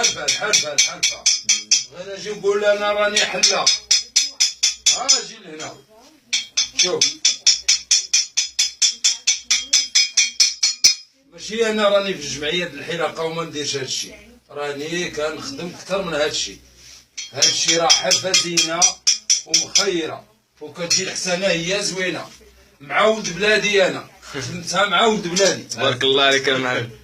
الحلفة غير اجي نقول انا راني حلا. اجي لهنا شوف، ماشي انا راني في جمعية الحلاقة وما نديرش هادشي، راني كنخدم اكثر من هادشي. هادشي راه حرفة زينة ومخيرة وكتجي الحسنة هي زوينة. معاود بلادي انا خدمتها، معاود بلادي. تبارك الله عليك يا معلم.